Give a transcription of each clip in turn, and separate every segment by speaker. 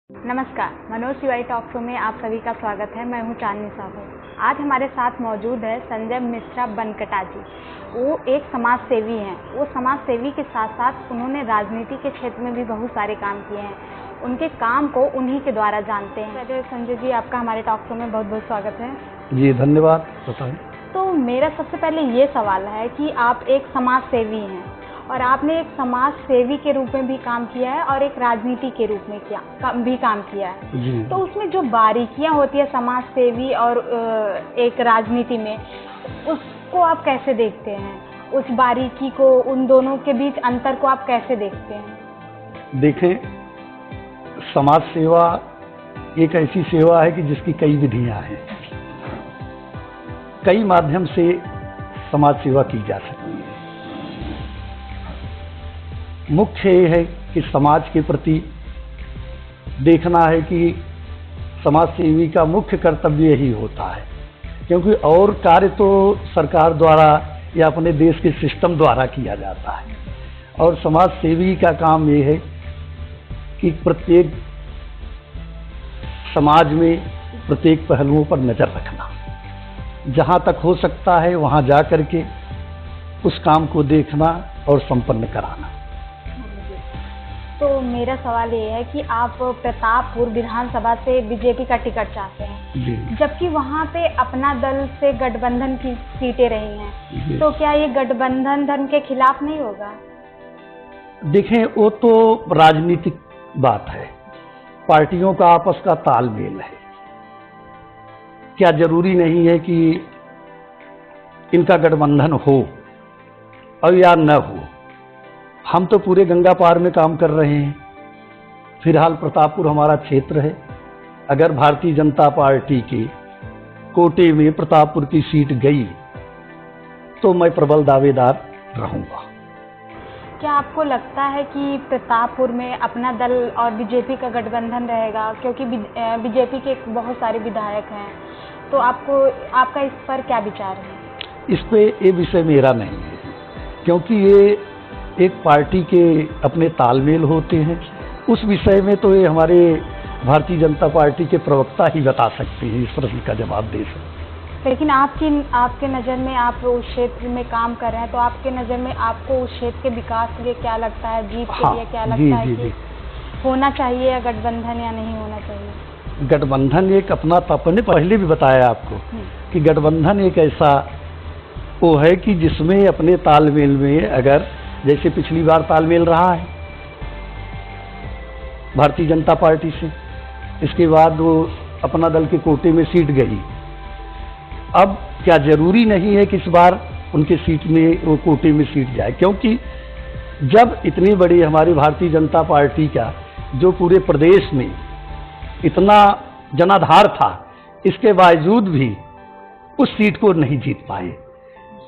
Speaker 1: नमस्कार, Manoj Tiwari talk show में आप सभी का स्वागत है। मैं हूं चांदनी साहू। आज हमारे साथ मौजूद है संजय मिश्रा बनकटा जी। वो एक समाज सेवी हैं। वो समाज सेवी के साथ साथ उन्होंने राजनीति के क्षेत्र में भी बहुत सारे काम किए हैं। उनके काम को उन्हीं के द्वारा जानते हैं। पहले संजय जी, आपका हमारे टॉक शो में बहुत बहुत स्वागत है।
Speaker 2: जी धन्यवाद। बताएं।
Speaker 1: तो मेरा सबसे पहले ये सवाल है कि आप एक समाज सेवी हैं और आपने एक समाज सेवी के रूप में भी काम किया है और एक राजनीति के रूप में भी काम किया है।
Speaker 2: जी।
Speaker 1: तो उसमें जो बारीकियां होती है समाज सेवी और एक राजनीति में, उसको आप कैसे देखते हैं? उस बारीकी को, उन दोनों के बीच अंतर को आप कैसे देखते हैं?
Speaker 2: देखें, समाज सेवा एक ऐसी सेवा है कि जिसकी कई विधियां हैं, कई माध्यम से समाज सेवा की जा सकती है। मुख्य ये है कि समाज के प्रति देखना है कि समाज सेवी का मुख्य कर्तव्य यही होता है, क्योंकि और कार्य तो सरकार द्वारा या अपने देश के सिस्टम द्वारा किया जाता है, और समाज सेवी का काम ये है कि प्रत्येक समाज में प्रत्येक पहलुओं पर नज़र रखना, जहाँ तक हो सकता है वहाँ जा कर के उस काम को देखना और संपन्न कराना।
Speaker 1: तो मेरा सवाल ये है कि आप प्रतापपुर विधानसभा से बीजेपी का टिकट चाहते हैं
Speaker 2: जी।
Speaker 1: जबकि वहाँ पे अपना दल से गठबंधन की सीटें रही हैं, तो क्या ये गठबंधन धर्म के खिलाफ नहीं होगा?
Speaker 2: देखें, वो तो राजनीतिक बात है, पार्टियों का आपस का तालमेल है। क्या जरूरी नहीं है कि इनका गठबंधन हो और या न हो। हम तो पूरे गंगा पार में काम कर रहे हैं। फिलहाल प्रतापपुर हमारा क्षेत्र है। अगर भारतीय जनता पार्टी के कोटे में प्रतापपुर की सीट गई तो मैं प्रबल दावेदार रहूंगा।
Speaker 1: क्या आपको लगता है कि प्रतापपुर में अपना दल और बीजेपी का गठबंधन रहेगा? क्योंकि बीजेपी के बहुत सारे विधायक हैं, तो आपका इस पर क्या विचार है?
Speaker 2: इस पे ये विषय मेरा नहीं है, क्योंकि ये एक पार्टी के अपने तालमेल होते हैं। उस विषय में तो ये हमारे भारतीय जनता पार्टी के प्रवक्ता ही बता सकते हैं, इस प्रश्न का जवाब दे सकते।
Speaker 1: लेकिन आपके नज़र में, आप उस क्षेत्र में काम कर रहे हैं, तो आपके नज़र में आपको उस क्षेत्र के विकास के लिए क्या लगता है, जीत के लिए क्या लगता है कि होना चाहिए या गठबंधन या नहीं होना चाहिए?
Speaker 2: गठबंधन एक अपना, आपने पहले भी बताया आपको कि गठबंधन एक ऐसा वो है कि जिसमें अपने तालमेल में, अगर जैसे पिछली बार तालमेल रहा है भारतीय जनता पार्टी से, इसके बाद वो अपना दल के कोटे में सीट गई। अब क्या जरूरी नहीं है कि इस बार उनके सीट में, वो कोटे में सीट जाए, क्योंकि जब इतनी बड़ी हमारी भारतीय जनता पार्टी का जो पूरे प्रदेश में इतना जनाधार था, इसके बावजूद भी उस सीट को नहीं जीत पाए।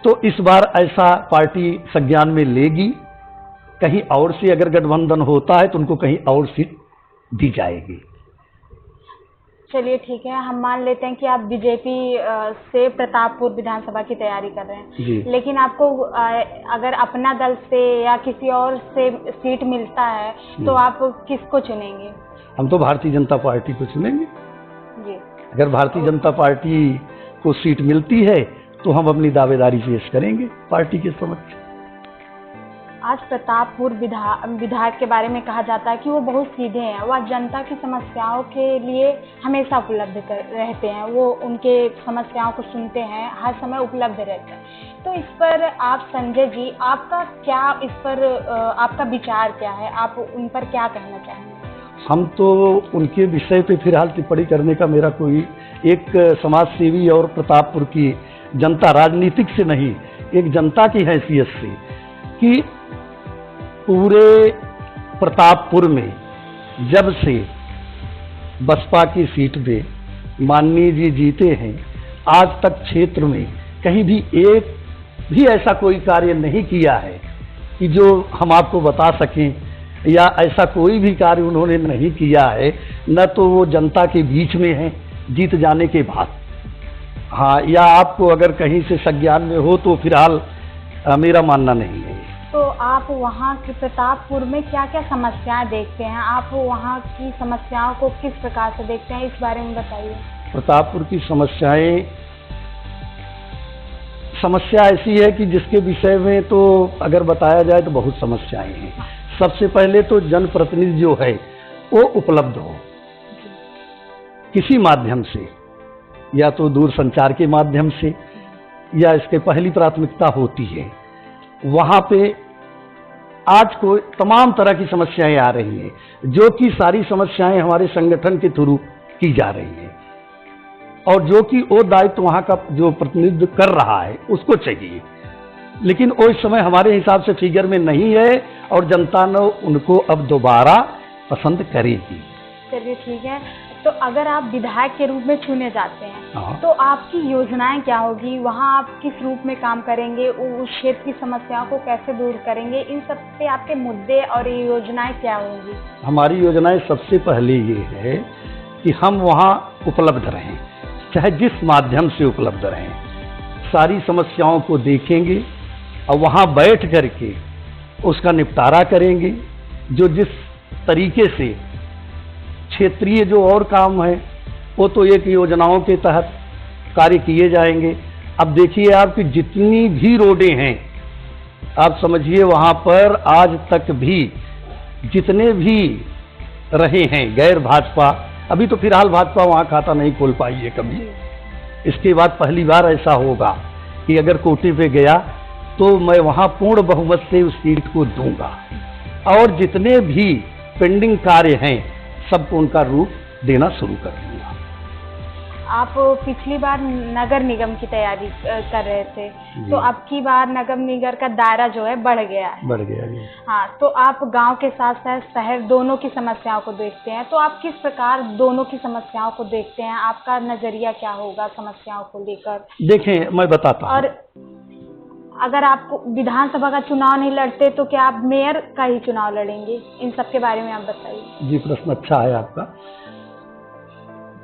Speaker 2: तो इस बार ऐसा पार्टी संज्ञान में लेगी। कहीं और से अगर गठबंधन होता है तो उनको कहीं और सीट दी जाएगी।
Speaker 1: चलिए ठीक है, हम मान लेते हैं कि आप बीजेपी से प्रतापपुर विधानसभा की तैयारी कर रहे हैं, लेकिन आपको अगर अपना दल से या किसी और से सीट मिलता है तो आप किसको चुनेंगे?
Speaker 2: हम तो भारतीय जनता पार्टी को चुनेंगे जी। अगर भारतीय जनता पार्टी को सीट मिलती है तो हम अपनी दावेदारी पेश करेंगे पार्टी के समक्ष।
Speaker 1: आज प्रतापपुर विधायक के बारे में कहा जाता है कि वो बहुत सीधे हैं, वह जनता की समस्याओं के लिए हमेशा उपलब्ध रहते हैं, वो उनके समस्याओं को सुनते हैं, हर समय उपलब्ध रहते हैं। तो इस पर आप संजय जी, आपका क्या इस पर आपका विचार क्या है? आप उन पर क्या कहना चाहेंगे?
Speaker 2: हम तो उनके विषय पे फिलहाल टिप्पणी करने का मेरा कोई, एक समाज सेवी और प्रतापपुर की जनता, राजनीतिक से नहीं, एक जनता की हैसियत से, कि पूरे प्रतापपुर में जब से बसपा की सीट पे माननीय जी जीते हैं, आज तक क्षेत्र में कहीं भी एक भी ऐसा कोई कार्य नहीं किया है कि जो हम आपको बता सकें, या ऐसा कोई भी कार्य उन्होंने नहीं किया है, न तो वो जनता के बीच में है जीत जाने के बाद। हाँ, या आपको अगर कहीं से संज्ञान में हो तो फिलहाल मेरा मानना नहीं है।
Speaker 1: तो आप वहाँ के प्रतापपुर में क्या क्या समस्याएं देखते हैं? आप वहाँ की समस्याओं को किस प्रकार से देखते हैं, इस बारे में बताइए।
Speaker 2: प्रतापपुर की समस्या ऐसी है कि जिसके विषय में तो अगर बताया जाए तो बहुत समस्याएं हैं। सबसे पहले तो जनप्रतिनिधि जो है वो उपलब्ध हो किसी माध्यम से, या तो दूरसंचार के माध्यम से, या इसके पहली प्राथमिकता होती है वहां पे आज को तमाम तरह की समस्याएं आ रही हैं, जो कि सारी समस्याएं हमारे संगठन के थ्रू की जा रही हैं, और जो कि वो दायित्व वहां का जो प्रतिनिधित्व कर रहा है उसको चाहिए, लेकिन वो इस समय हमारे हिसाब से फिगर में नहीं है और जनता ने उनको अब दोबारा पसंद करेगी।
Speaker 1: चलिए ठीक है, तो अगर आप विधायक के रूप में चुने जाते हैं
Speaker 2: हाँ।
Speaker 1: तो आपकी योजनाएं क्या होगी? वहाँ आप किस रूप में काम करेंगे? उस क्षेत्र की समस्याओं को कैसे दूर करेंगे? इन सब पे आपके मुद्दे और ये योजनाएं क्या होंगी?
Speaker 2: हमारी योजनाएं सबसे पहले ये है कि हम वहाँ उपलब्ध रहें, चाहे जिस माध्यम से उपलब्ध रहें, सारी समस्याओं को देखेंगे और वहाँ बैठ करके उसका निपटारा करेंगे। जो जिस तरीके से क्षेत्रीय जो और काम है वो तो एक योजनाओं के तहत कार्य किए जाएंगे। अब देखिए आपकी जितनी भी रोडें हैं, आप समझिए वहाँ पर आज तक भी जितने भी रहे हैं गैर भाजपा, अभी तो फिलहाल भाजपा वहाँ खाता नहीं खोल पाई है कभी, इसके बाद पहली बार ऐसा होगा कि अगर कोटे पे गया तो मैं वहाँ पूर्ण बहुमत से उस सीट को दूंगा, और जितने भी पेंडिंग कार्य हैं सबको उनका रूप देना शुरू कर दूंगा।
Speaker 1: आप पिछली बार नगर निगम की तैयारी कर रहे थे, तो अब की बार नगर निगम का दायरा जो है बढ़ गया है। हाँ, तो आप गांव के साथ साथ शहर दोनों की समस्याओं को देखते हैं, तो आप किस प्रकार दोनों की समस्याओं को देखते हैं? आपका नजरिया क्या होगा समस्याओं को लेकर?
Speaker 2: देखें, मैं बताता हूं।
Speaker 1: और अगर आप विधानसभा का चुनाव नहीं लड़ते तो क्या आप मेयर का ही चुनाव लड़ेंगे? इन सब के बारे में आप बताइए।
Speaker 2: जी, प्रश्न अच्छा है आपका।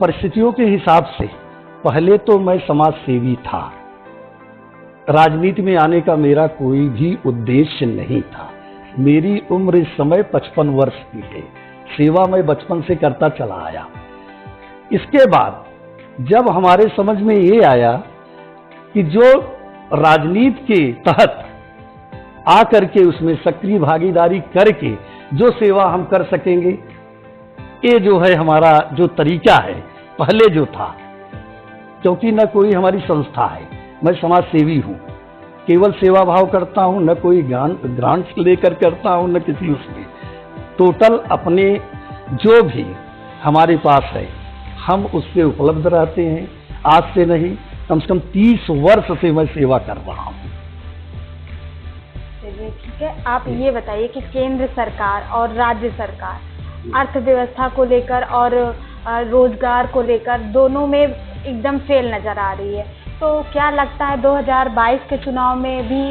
Speaker 2: परिस्थितियों के हिसाब से पहले तो मैं समाज सेवी था, राजनीति में आने का मेरा कोई भी उद्देश्य नहीं था। मेरी उम्र इस समय 55 वर्ष की है, सेवा मैं बचपन से करता चला आया। इसके बाद जब हमारे समझ में ये आया कि जो राजनीति के तहत आकर के उसमें सक्रिय भागीदारी करके जो सेवा हम कर सकेंगे, ये जो है हमारा जो तरीका है पहले जो था, क्योंकि न कोई हमारी संस्था है, मैं समाज सेवी हूँ, केवल सेवा भाव करता हूँ, न कोई ग्रांट्स लेकर करता हूँ, न किसी उसमें, टोटल अपने जो भी हमारे पास है हम उससे उपलब्ध रहते हैं। आज से नहीं, कम से कम 30 वर्ष से मैं सेवा कर रहा हूँ।
Speaker 1: चलिए ठीक है, आप ये बताइए कि केंद्र सरकार और राज्य सरकार अर्थव्यवस्था को लेकर और रोजगार को लेकर दोनों में एकदम फेल नजर आ रही है, तो क्या लगता है 2022 के चुनाव में भी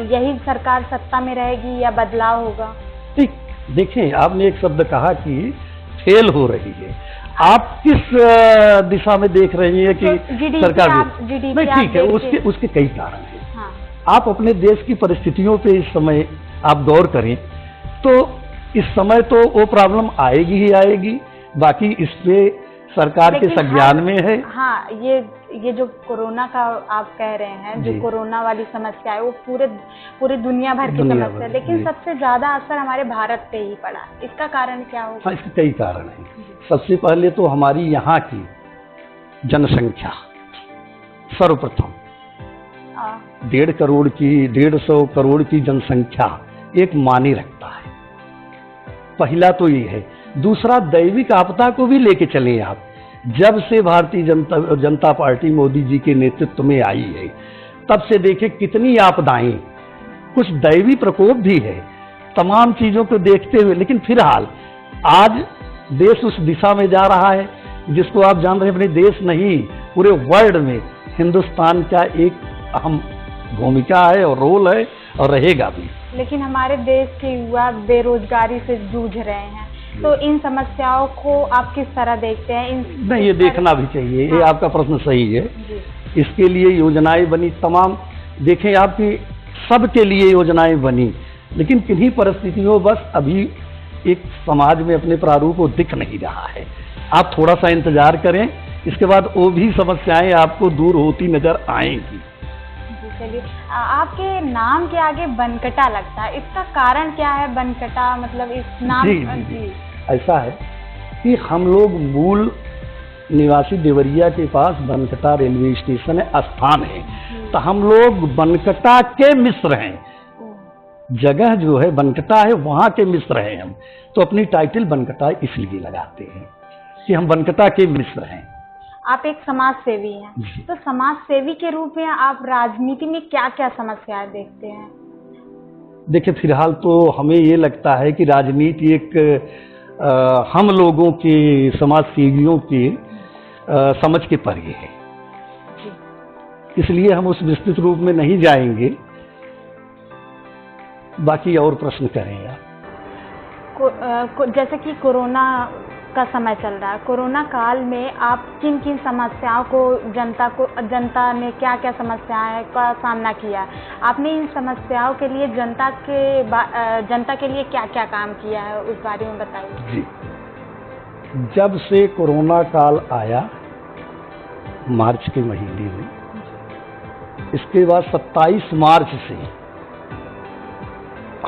Speaker 1: यही सरकार सत्ता में रहेगी या बदलाव होगा?
Speaker 2: देखें, आपने एक शब्द कहा कि फेल हो रही है, आप किस दिशा में देख रही हैं कि
Speaker 1: तो
Speaker 2: सरकार नहीं? ठीक है, उसके कई कारण हैं।
Speaker 1: हाँ।
Speaker 2: आप अपने देश की परिस्थितियों पे इस समय आप गौर करें तो इस समय तो वो प्रॉब्लम आएगी ही आएगी, बाकी इस पे सरकार के संज्ञान में है।
Speaker 1: हाँ, ये जो कोरोना का आप कह रहे हैं, जो कोरोना वाली समस्या है वो पूरे दुनिया भर की समस्या है, लेकिन सबसे ज्यादा असर हमारे भारत पे ही पड़ा। इसका कारण क्या होगा?
Speaker 2: हाँ, इसके कई कारण हैं। सबसे पहले तो हमारी यहाँ की जनसंख्या सर्वप्रथम 150 करोड़ की जनसंख्या एक मानी रखता है, पहला तो ये है। दूसरा, दैविक आपदा को भी लेके चले आप। जब से भारतीय जनता पार्टी मोदी जी के नेतृत्व में आई है तब से देखें कितनी आपदाएं, कुछ दैवी प्रकोप भी है, तमाम चीजों को देखते हुए, लेकिन फिलहाल आज देश उस दिशा में जा रहा है जिसको आप जान रहे हैं, अपने देश नहीं पूरे वर्ल्ड में हिंदुस्तान का एक अहम भूमिका है और रोल है और रहेगा भी।
Speaker 1: लेकिन हमारे देश के युवा बेरोजगारी से जूझ रहे हैं, तो इन समस्याओं को आप किस तरह देखते हैं?
Speaker 2: नहीं, ये देखना भी चाहिए। हाँ। ये आपका प्रश्न सही है। इसके लिए योजनाएं बनी तमाम, देखें आपकी सबके लिए योजनाएं बनी, लेकिन किन्हीं परिस्थितियों बस अभी एक समाज में अपने प्रारूप वो दिख नहीं रहा है। आप थोड़ा सा इंतजार करें, इसके बाद वो भी समस्याएं आपको दूर होती नजर आएंगी।
Speaker 1: जी चलिए, आपके नाम के आगे बनकटा लगता है, इसका कारण क्या है? बनकटा मतलब इस नाम
Speaker 2: जी। ऐसा है कि हम लोग मूल निवासी देवरिया के पास बनकटा रेलवे स्टेशन है, स्थान है, तो हम लोग बनकटा के मिस्र हैं। जगह जो है बनकटा है, वहां के मिस्र हैं हम, तो अपनी टाइटल बनकटा इसलिए लगाते हैं कि हम बनकटा के मिस्र हैं।
Speaker 1: आप एक समाज सेवी हैं, तो समाज सेवी के रूप में आप राजनीति में क्या क्या समस्याएं देखते हैं?
Speaker 2: देखिए, फिलहाल तो हमें ये लगता है कि राजनीति एक हम लोगों के समाज सेवियों के समझ के परे है, इसलिए हम उस विस्तृत रूप में नहीं जाएंगे। बाकी और प्रश्न करें आप।
Speaker 1: जैसे कि कोरोना का समय चल रहा है, कोरोना काल में आप किन किन समस्याओं को जनता ने क्या क्या समस्याएं का सामना किया, आपने इन समस्याओं के लिए जनता के लिए क्या क्या काम किया है, उस बारे में बताइए।
Speaker 2: जी, जब से कोरोना काल आया मार्च के महीने में, इसके बाद 27 मार्च से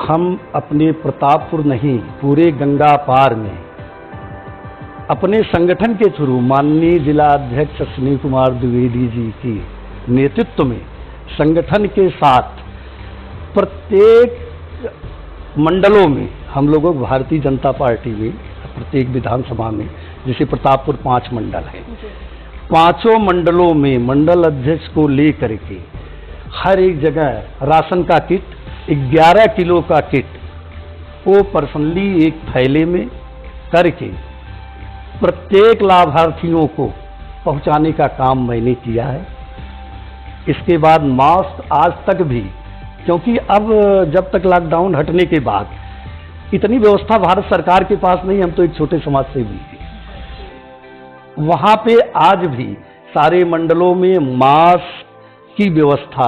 Speaker 2: हम अपने प्रतापपुर नहीं पूरे गंगा पार में अपने संगठन के थ्रू माननीय जिला अध्यक्ष अश्विनी कुमार द्विवेदी जी के नेतृत्व में संगठन के साथ प्रत्येक मंडलों में हम लोगों को भारतीय जनता पार्टी में प्रत्येक विधानसभा में, जैसे प्रतापपुर 5 मंडल है, 5 मंडलों में मंडल अध्यक्ष को लेकर के हर एक जगह राशन का किट 11 किलो का किट वो पर्सनली एक थैले में करके प्रत्येक लाभार्थियों को पहुंचाने का काम मैंने किया है। इसके बाद मास्क आज तक भी, क्योंकि अब जब तक लॉकडाउन हटने के बाद इतनी व्यवस्था भारत सरकार के पास नहीं, हम तो एक छोटे समाज सेवी हैं, वहां पे आज भी सारे मंडलों में मास्क की व्यवस्था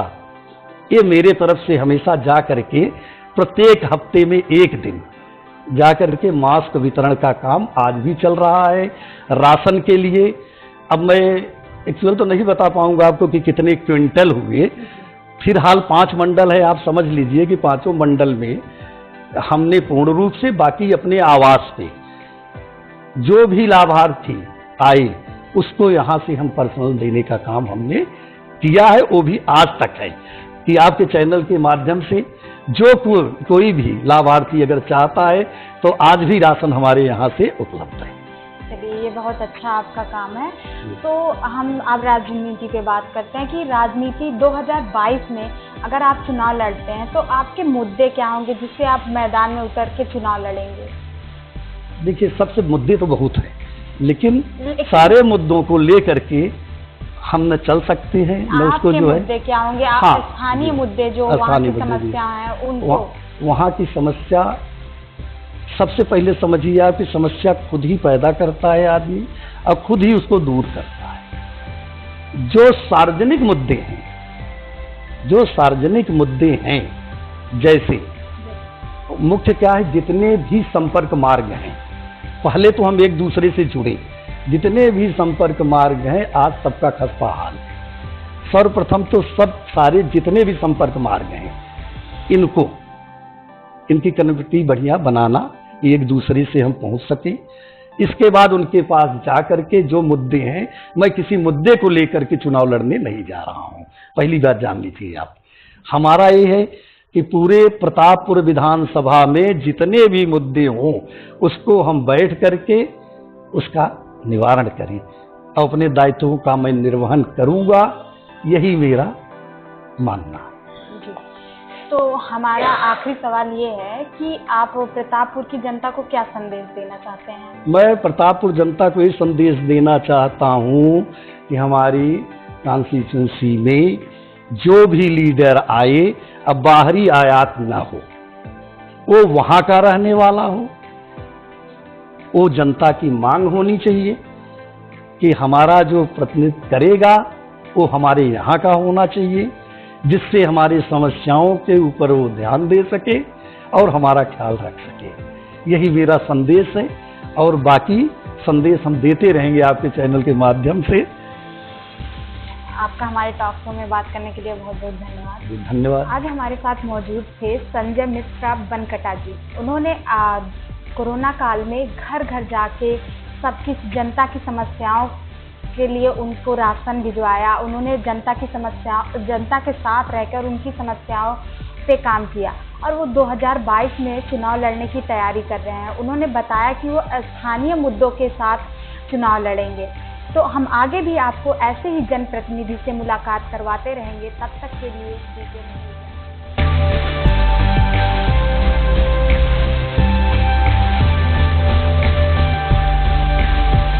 Speaker 2: ये मेरे तरफ से हमेशा जा करके प्रत्येक हफ्ते में एक दिन जाकर के मास्क वितरण का काम आज भी चल रहा है। राशन के लिए अब मैं एक्चुअल तो नहीं बता पाऊंगा आपको कि कितने क्विंटल हुए, फिलहाल 5 मंडल है, आप समझ लीजिए कि 5 मंडल में हमने पूर्ण रूप से, बाकी अपने आवास पे जो भी लाभार्थी आए उसको यहां से हम पर्सनल देने का काम हमने किया है। वो भी आज तक है कि आपके चैनल के माध्यम से जो कोई भी लाभार्थी अगर चाहता है तो आज भी राशन हमारे यहाँ से उपलब्ध है।
Speaker 1: चलिए, ये बहुत अच्छा आपका काम है। तो हम अब राजनीति पे बात करते हैं कि राजनीति 2022 में अगर आप चुनाव लड़ते हैं तो आपके मुद्दे क्या होंगे जिससे आप मैदान में उतर के चुनाव लड़ेंगे? देखिए,
Speaker 2: सबसे मुद्दे तो बहुत हैं, लेकिन सारे मुद्दों को लेकर के हम न चल सकते हैं। मैं उसको जो है,
Speaker 1: मुद्दे क्या होंगे?
Speaker 2: हाँ,
Speaker 1: स्थानीय मुद्दे जो वहाँ की समस्या है उनको,
Speaker 2: वहाँ की समस्या सबसे पहले समझिए आप कि समस्या खुद ही पैदा करता है आदमी और खुद ही उसको दूर करता है। जो सार्वजनिक मुद्दे हैं, जैसे मुख्य क्या है, जितने भी संपर्क मार्ग हैं, पहले तो हम एक दूसरे से जुड़े, जितने भी संपर्क मार्ग हैं आज सबका खस्ता हाल है। सर्वप्रथम तो सारे जितने भी संपर्क मार्ग हैं इनकी कनेक्टिविटी बढ़िया बनाना, एक दूसरे से हम पहुंच सके। इसके बाद उनके पास जा करके जो मुद्दे हैं, मैं किसी मुद्दे को लेकर के चुनाव लड़ने नहीं जा रहा हूं, पहली बात जान लीजिए आप। हमारा ये है कि पूरे प्रतापपुर विधानसभा में जितने भी मुद्दे हों उसको हम बैठ करके उसका निवारण करें और अपने दायित्वों का मैं निर्वहन करूंगा, यही मेरा मानना है।
Speaker 1: तो हमारा आखिरी सवाल ये है कि आप प्रतापपुर की जनता को क्या संदेश देना चाहते हैं?
Speaker 2: मैं प्रतापपुर जनता को ये संदेश देना चाहता हूं कि हमारी कॉन्स्टिट्यूंसी में जो भी लीडर आए, अब बाहरी आयात ना हो, वो वहां का रहने वाला हो। वो जनता की मांग होनी चाहिए कि हमारा जो प्रतिनिधित्व करेगा वो हमारे यहाँ का होना चाहिए, जिससे हमारी समस्याओं के ऊपर वो ध्यान दे सके और हमारा ख्याल रख सके। यही मेरा संदेश है और बाकी संदेश हम देते रहेंगे आपके चैनल के माध्यम से।
Speaker 1: आपका हमारे टॉक शो में बात करने के लिए बहुत बहुत धन्यवाद।
Speaker 2: धन्यवाद।
Speaker 1: आज हमारे साथ मौजूद थे संजय मिश्रा बनकटा जी। उन्होंने कोरोना काल में घर घर जाके सबकी जनता की समस्याओं के लिए उनको राशन भिजवाया। उन्होंने जनता के साथ रहकर उनकी समस्याओं पे काम किया और वो 2022 में चुनाव लड़ने की तैयारी कर रहे हैं। उन्होंने बताया कि वो स्थानीय मुद्दों के साथ चुनाव लड़ेंगे। तो हम आगे भी आपको ऐसे ही जनप्रतिनिधि से मुलाकात करवाते रहेंगे। तब तक के लिए